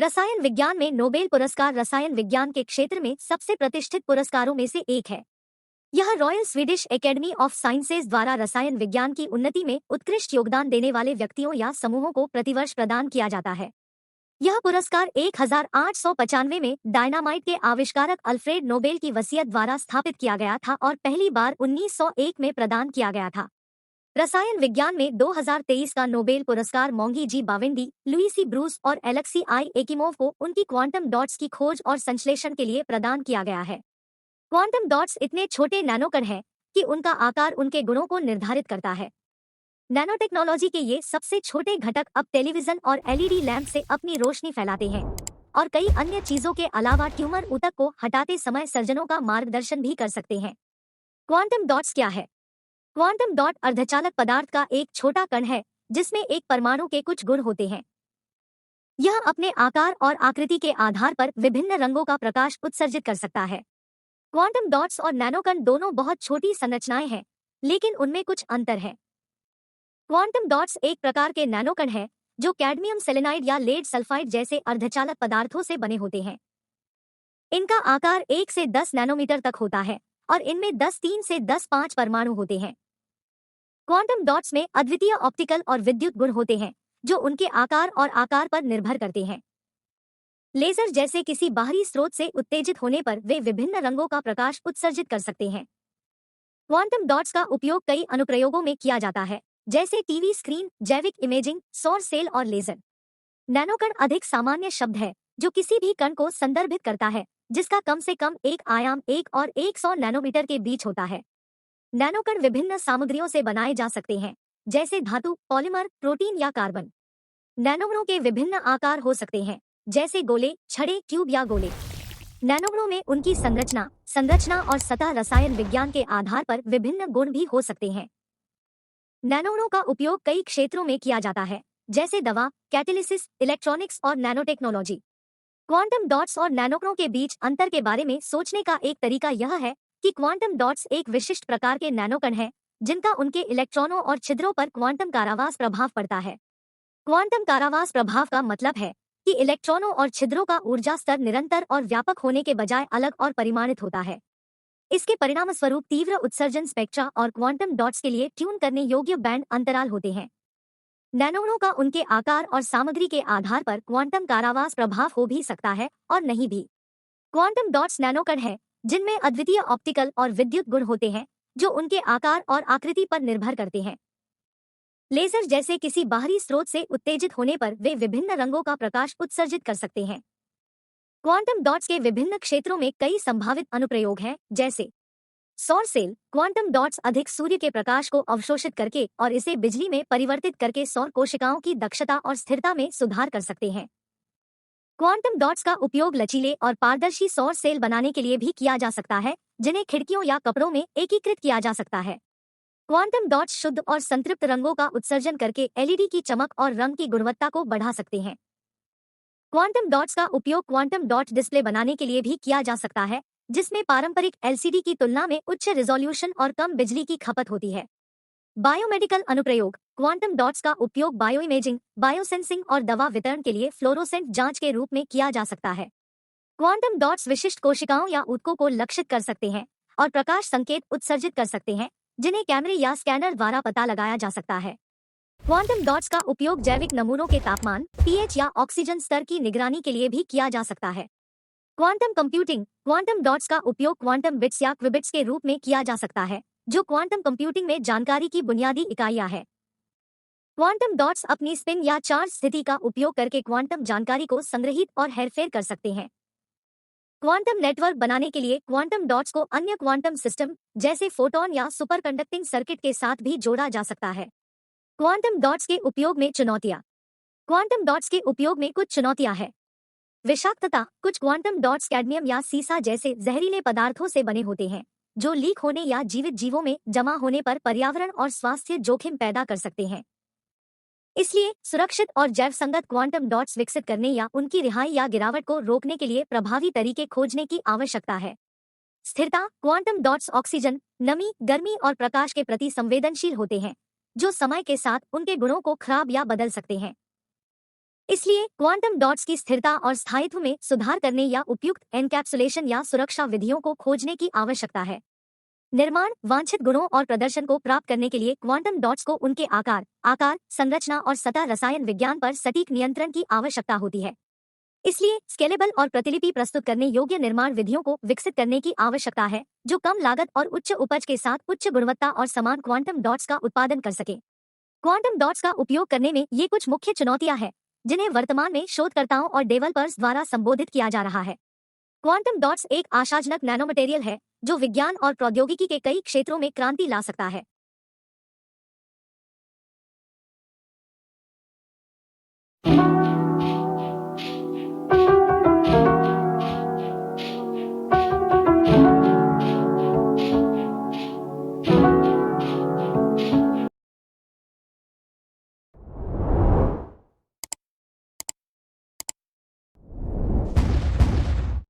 रसायन विज्ञान में नोबेल पुरस्कार रसायन विज्ञान के क्षेत्र में सबसे प्रतिष्ठित पुरस्कारों में से एक है। यह royal Swedish academy of sciences द्वारा रसायन विज्ञान की उन्नति में उत्कृष्ट योगदान देने वाले व्यक्तियों या समूहों को प्रतिवर्ष प्रदान किया जाता है। यह पुरस्कार 1895 में डायनामाइट के आविष्कारक अल्फ्रेड नोबेल की वसीयत द्वारा स्थापित किया गया था और पहली बार 1901 में प्रदान किया गया था। रसायन विज्ञान में 2023 का नोबेल पुरस्कार मोंगी जी बावेंडी, लुई सी ब्रूस और एलेक्सी आई एकिमोव को उनकी क्वांटम डॉट्स की खोज और संश्लेषण के लिए प्रदान किया गया है। क्वांटम डॉट्स इतने छोटे नैनोकण हैं कि उनका आकार उनके गुणों को निर्धारित करता है। नैनोटेक्नोलॉजी के ये सबसे छोटे घटक अब टेलीविजन और एलईडी लैंप से अपनी रोशनी फैलाते हैं और कई अन्य चीजों के अलावा ट्यूमर ऊतक को हटाते समय सर्जनों का मार्गदर्शन भी कर सकते हैं। क्वांटम डॉट्स क्या है? क्वांटम डॉट अर्धचालक पदार्थ का एक छोटा कण है जिसमें एक परमाणु के कुछ गुण होते हैं। यह अपने आकार और आकृति के आधार पर विभिन्न रंगों का प्रकाश उत्सर्जित कर सकता है। क्वांटम डॉट्स और नैनोकण दोनों बहुत छोटी संरचनाएं हैं, लेकिन उनमें कुछ अंतर है। क्वांटम डॉट्स एक प्रकार के नैनोकण हैं जो कैडमियम सेलेनाइड या लेड सल्फाइड जैसे अर्धचालक पदार्थों से बने होते हैं। इनका आकार 1 से 10 नैनोमीटर तक होता है और इनमें 10-3 से 10-5 परमाणु होते हैं। क्वांटम डॉट्स में अद्वितीय ऑप्टिकल और विद्युत गुण होते हैं जो उनके आकार और आकार पर निर्भर करते हैं। लेजर जैसे किसी बाहरी स्रोत से उत्तेजित होने पर वे विभिन्न रंगों का प्रकाश उत्सर्जित कर सकते हैं। क्वांटम डॉट्स का उपयोग कई अनुप्रयोगों में किया जाता है, जैसे टीवी स्क्रीन, जैविक इमेजिंग, सौर सेल और लेजर। नैनोकण अधिक सामान्य शब्द है जो किसी भी कण को संदर्भित करता है जिसका कम से कम एक आयाम 1 और 100 नैनोमीटर के बीच होता है। नैनोकण विभिन्न सामग्रियों से बनाए जा सकते हैं, जैसे धातु, पॉलीमर, प्रोटीन या कार्बन। नैनोकणों के विभिन्न आकार हो सकते हैं, जैसे गोले, छड़े, क्यूब या गोले। नैनोकणों में उनकी संरचना और सतह रसायन विज्ञान के आधार पर विभिन्न गुण भी हो सकते हैं। नैनोकणों का उपयोग कई क्षेत्रों में किया जाता है, जैसे दवा, कैटेलिसिस, इलेक्ट्रॉनिक्स और नैनोटेक्नोलॉजी। क्वांटम डॉट्स और नैनोकणों के बीच अंतर के बारे में सोचने का एक तरीका यह है कि क्वांटम डॉट्स एक विशिष्ट प्रकार के नैनोकण हैं जिनका उनके इलेक्ट्रॉनों और छिद्रों पर क्वांटम कारावास प्रभाव पड़ता है। क्वांटम कारावास प्रभाव का मतलब है कि इलेक्ट्रॉनों और छिद्रों का ऊर्जा स्तर निरंतर और व्यापक होने के बजाय अलग और परिमाणित होता है। इसके परिणामस्वरूप तीव्र उत्सर्जन स्पेक्ट्रा और क्वांटम डॉट्स के लिए ट्यून करने योग्य बैंड अंतराल होते हैं। नैनोकणों का उनके आकार और सामग्री के आधार पर क्वांटम कारावास प्रभाव हो भी सकता है और नहीं भी। क्वांटम डॉट्स नैनोकण हैं जिनमें अद्वितीय ऑप्टिकल और विद्युत गुण होते हैं जो उनके आकार और आकृति पर निर्भर करते हैं। लेजर जैसे किसी बाहरी स्रोत से उत्तेजित होने पर वे विभिन्न रंगों का प्रकाश उत्सर्जित कर सकते हैं। क्वांटम डॉट्स के विभिन्न क्षेत्रों में कई संभावित अनुप्रयोग हैं, जैसे सौर सेल। क्वांटम डॉट्स अधिक सूर्य के प्रकाश को अवशोषित करके और इसे बिजली में परिवर्तित करके सौर कोशिकाओं की दक्षता और स्थिरता में सुधार कर सकते हैं। क्वांटम डॉट्स का उपयोग लचीले और पारदर्शी सौर सेल बनाने के लिए भी किया जा सकता है, जिन्हें खिड़कियों या कपड़ों में एकीकृत किया जा सकता है। क्वांटम डॉट्स शुद्ध और संतृप्त रंगों का उत्सर्जन करके एलईडी की चमक और रंग की गुणवत्ता को बढ़ा सकते हैं। क्वांटम डॉट्स का उपयोग क्वांटम डॉट डिस्प्ले बनाने के लिए भी किया जा सकता है, जिसमें पारंपरिक एलसीडी की तुलना में उच्च रिजोल्यूशन और कम बिजली की खपत होती है। बायोमेडिकल अनुप्रयोग। क्वांटम डॉट्स का उपयोग बायोइमेजिंग, बायोसेंसिंग और दवा वितरण के लिए फ्लोरोसेंट जांच के रूप में किया जा सकता है। क्वांटम डॉट्स विशिष्ट कोशिकाओं या ऊतकों को लक्षित कर सकते हैं और प्रकाश संकेत उत्सर्जित कर सकते हैं, जिन्हें कैमरे या स्कैनर द्वारा पता लगाया जा सकता है। क्वांटम डॉट्स का उपयोग जैविक नमूनों के तापमान, पीएच या ऑक्सीजन स्तर की निगरानी के लिए भी किया जा सकता है। Quantum computing. क्वांटम डॉट्स का उपयोग क्वांटम बिट्स या क्विबिट्स के रूप में किया जा सकता है, जो क्वांटम कंप्यूटिंग में जानकारी की बुनियादी इकाइयां हैं। क्वांटम डॉट्स अपनी स्पिन या चार्ज स्थिति का उपयोग करके क्वांटम जानकारी को संग्रहित और हेरफेर कर सकते हैं। क्वांटम नेटवर्क बनाने के लिए क्वांटम डॉट्स को अन्य क्वांटम सिस्टम जैसे फोटॉन या सुपरकंडक्टिंग सर्किट के साथ भी जोड़ा जा सकता है। क्वांटम डॉट्स के उपयोग में चुनौतियां। क्वांटम डॉट्स के उपयोग में कुछ चुनौतियां हैं। विषाक्तता। कुछ क्वांटम डॉट्स कैडमियम या सीसा जैसे जहरीले पदार्थों से बने होते हैं, जो लीक होने या जीवित जीवों में जमा होने पर पर्यावरण और स्वास्थ्य जोखिम पैदा कर सकते हैं। इसलिए सुरक्षित और जैवसंगत क्वांटम डॉट्स विकसित करने या उनकी रिहाई या गिरावट को रोकने के लिए प्रभावी तरीके खोजने की आवश्यकता है। स्थिरता। क्वांटम डॉट्स ऑक्सीजन, नमी, गर्मी और प्रकाश के प्रति संवेदनशील होते हैं, जो समय के साथ उनके गुणों को खराब या बदल सकते हैं। इसलिए क्वांटम डॉट्स की स्थिरता और स्थायित्व में सुधार करने या उपयुक्त एनकैप्सुलेशन या सुरक्षा विधियों को खोजने की आवश्यकता है। निर्माण वांछित गुणों और प्रदर्शन को प्राप्त करने के लिए क्वांटम डॉट्स को उनके आकार, संरचना और सतह रसायन विज्ञान पर सटीक नियंत्रण की आवश्यकता होती है। इसलिए स्केलेबल और प्रतिलिपि प्रस्तुत करने योग्य निर्माण विधियों को विकसित करने की आवश्यकता है, जो कम लागत और उच्च उपज के साथ उच्च गुणवत्ता और समान क्वांटम डॉट्स का उत्पादन कर सके। क्वांटम डॉट्स का उपयोग करने में ये कुछ मुख्य चुनौतियां हैं, जिन्हें वर्तमान में शोधकर्ताओं और डेवलपर्स द्वारा संबोधित किया जा रहा है। क्वांटम डॉट्स एक आशाजनक नैनोमटेरियल है, जो विज्ञान और प्रौद्योगिकी के कई क्षेत्रों में क्रांति ला सकता है।